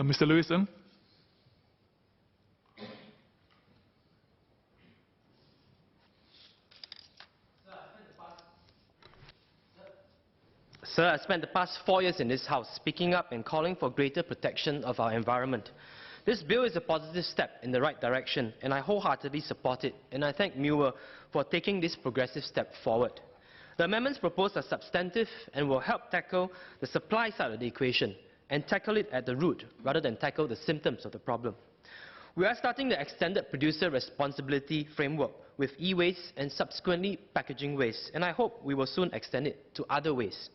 Mr. Louis Ng. Sir, I spent the past 4 years in this House speaking up and calling for greater protection of our environment. This bill is a positive step in the right direction, and I wholeheartedly support it, and I thank Muir for taking this progressive step forward. The amendments proposed are substantive and will help tackle the supply side of the equation and tackle it at the root rather than tackle the symptoms of the problem. We are starting the extended producer responsibility framework with e-waste and subsequently packaging waste, and I hope we will soon extend it to other waste.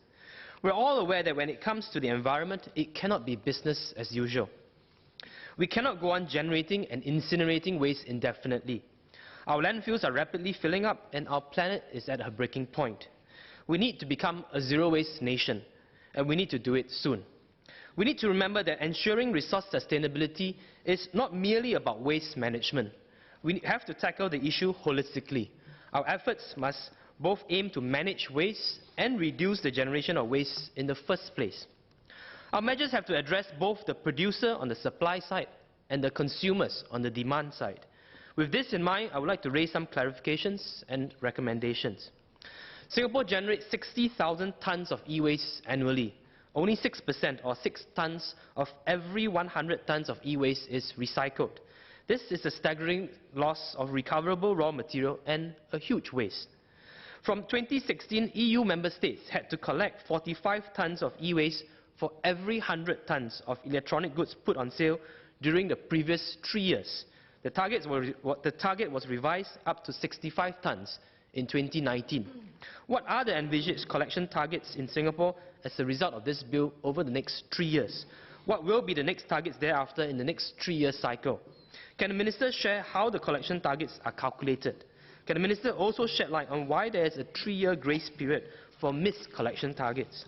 We're all aware that when it comes to the environment, it cannot be business as usual. We cannot go on generating and incinerating waste indefinitely. Our landfills are rapidly filling up and our planet is at a breaking point. We need to become a zero-waste nation, and we need to do it soon. We need to remember that ensuring resource sustainability is not merely about waste management. We have to tackle the issue holistically. Our efforts must both aim to manage waste and reduce the generation of waste in the first place. Our measures have to address both the producer on the supply side and the consumers on the demand side. With this in mind, I would like to raise some clarifications and recommendations. Singapore generates 60,000 tonnes of e-waste annually. Only 6% or 6 tonnes of every 100 tonnes of e-waste is recycled. This is a staggering loss of recoverable raw material and a huge waste. From 2016, EU member states had to collect 45 tonnes of e-waste for every 100 tonnes of electronic goods put on sale during the previous 3 years. The target was revised up to 65 tonnes in 2019. What are the envisaged collection targets in Singapore as a result of this bill over the next 3 years? What will be the next targets thereafter in the next 3-year cycle? Can the Minister share how the collection targets are calculated? Can the Minister also shed light on why there is a 3-year grace period for missed collection targets?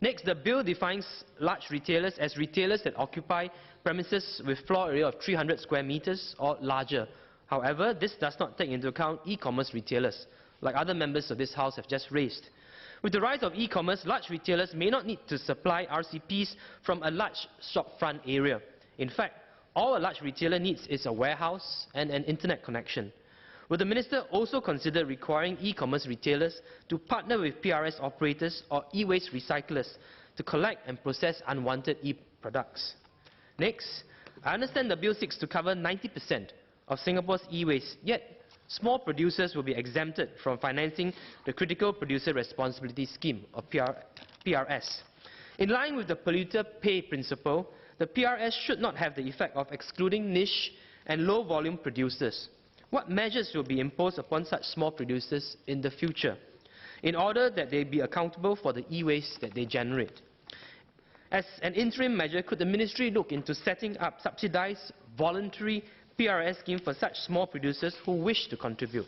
Next, the bill defines large retailers as retailers that occupy premises with floor area of 300 square meters or larger. However, this does not take into account e-commerce retailers, like other members of this House have just raised. With the rise of e-commerce, large retailers may not need to supply RCPs from a large shopfront area. In fact, all a large retailer needs is a warehouse and an internet connection. Will the Minister also consider requiring e-commerce retailers to partner with PRS operators or e-waste recyclers to collect and process unwanted e-products? Next, I understand the bill seeks to cover 90% of Singapore's e-waste, yet small producers will be exempted from financing the Critical Producer Responsibility Scheme, or PRS. In line with the polluter pay principle, the PRS should not have the effect of excluding niche and low-volume producers. What measures will be imposed upon such small producers in the future in order that they be accountable for the e-waste that they generate? As an interim measure, could the Ministry look into setting up subsidized voluntary PRS scheme for such small producers who wish to contribute?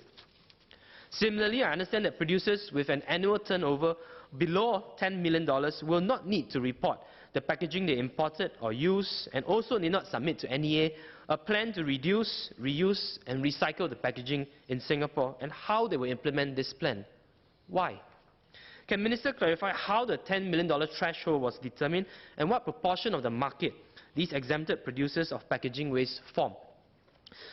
Similarly, I understand that producers with an annual turnover below $10 million will not need to report the packaging they imported or used, and also need not submit to NEA a plan to reduce, reuse and recycle the packaging in Singapore, and how they will implement this plan. Why? Can Minister clarify how the $10 million threshold was determined and what proportion of the market these exempted producers of packaging waste form?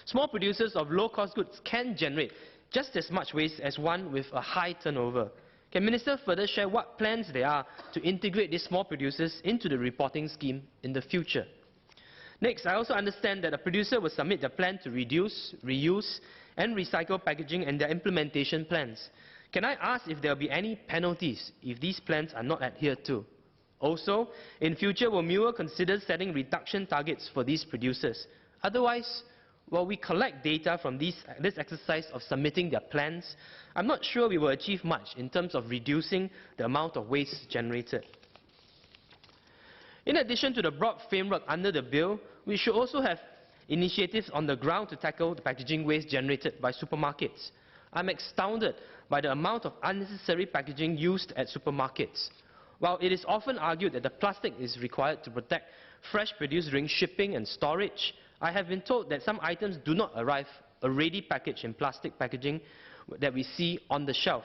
Small producers of low-cost goods can generate just as much waste as one with a high turnover. Can Minister further share what plans there are to integrate these small producers into the reporting scheme in the future? Next, I also understand that a producer will submit their plan to reduce, reuse and recycle packaging and their implementation plans. Can I ask if there will be any penalties if these plans are not adhered to? Also, in future, will Muir consider setting reduction targets for these producers? Otherwise, while we collect data from this exercise of submitting their plans, I'm not sure we will achieve much in terms of reducing the amount of waste generated. In addition to the broad framework under the bill, we should also have initiatives on the ground to tackle the packaging waste generated by supermarkets. I'm astounded by the amount of unnecessary packaging used at supermarkets. While it is often argued that the plastic is required to protect fresh produce during shipping and storage, I have been told that some items do not arrive already packaged in plastic packaging that we see on the shelf.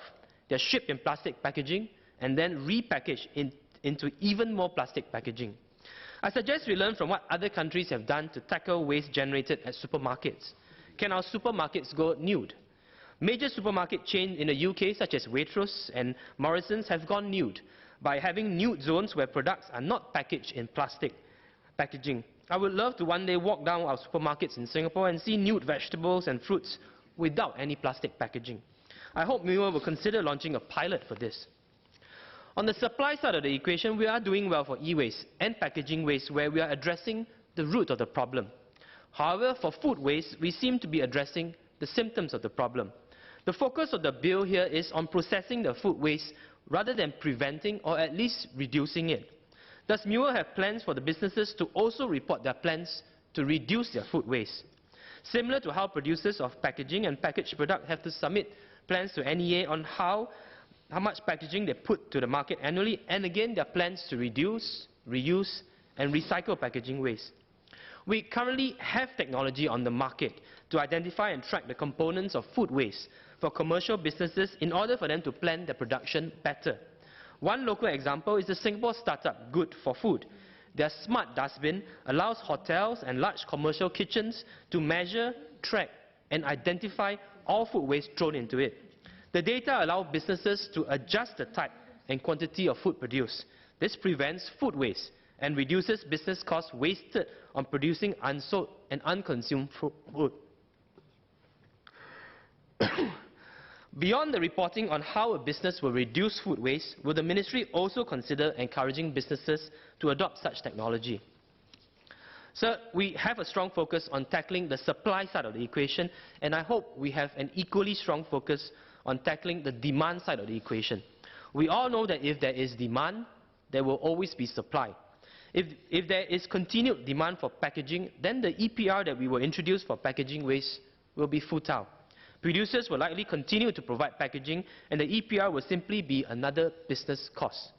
They're shipped in plastic packaging and then repackaged into even more plastic packaging. I suggest we learn from what other countries have done to tackle waste generated at supermarkets. Can our supermarkets go nude? Major supermarket chains in the UK, such as Waitrose and Morrisons, have gone nude by having nude zones where products are not packaged in plastic packaging. I would love to one day walk down our supermarkets in Singapore and see nude vegetables and fruits without any plastic packaging. I hope MIWA will consider launching a pilot for this. On the supply side of the equation, we are doing well for e-waste and packaging waste, where we are addressing the root of the problem. However, for food waste, we seem to be addressing the symptoms of the problem. The focus of the bill here is on processing the food waste rather than preventing or at least reducing it. Does MIWA have plans for the businesses to also report their plans to reduce their food waste? Similar to how producers of packaging and packaged product have to submit plans to NEA on how much packaging they put to the market annually, and again their plans to reduce, reuse and recycle packaging waste. We currently have technology on the market to identify and track the components of food waste for commercial businesses in order for them to plan their production better. One local example is the Singapore startup Good for Food. Their smart dustbin allows hotels and large commercial kitchens to measure, track and identify all food waste thrown into it. The data allow businesses to adjust the type and quantity of food produced. This prevents food waste and reduces business costs wasted on producing unsold and unconsumed food. Beyond the reporting on how a business will reduce food waste, will the Ministry also consider encouraging businesses to adopt such technology? Sir, we have a strong focus on tackling the supply side of the equation, and I hope we have an equally strong focus on tackling the demand side of the equation. We all know that if there is demand, there will always be supply. If there is continued demand for packaging, then the EPR that we will introduce for packaging waste will be futile. Producers will likely continue to provide packaging, and the EPR will simply be another business cost.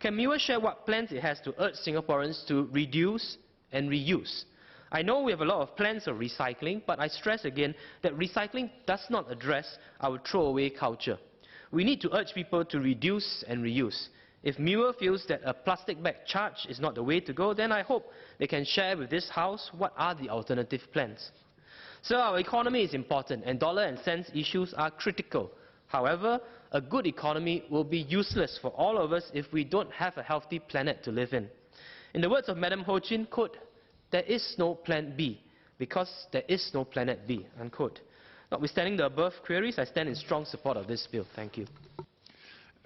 Can MIWA share what plans it has to urge Singaporeans to reduce and reuse? I know we have a lot of plans for recycling, but I stress again that recycling does not address our throwaway culture. We need to urge people to reduce and reuse. If MIWA feels that a plastic bag charge is not the way to go, then I hope they can share with this House what are the alternative plans. So our economy is important, and dollar and cents issues are critical. However, a good economy will be useless for all of us if we don't have a healthy planet to live in. In the words of Madam Ho Chin, quote, "There is no plan B, because there is no planet B," unquote. Notwithstanding the above queries, I stand in strong support of this bill. Thank you.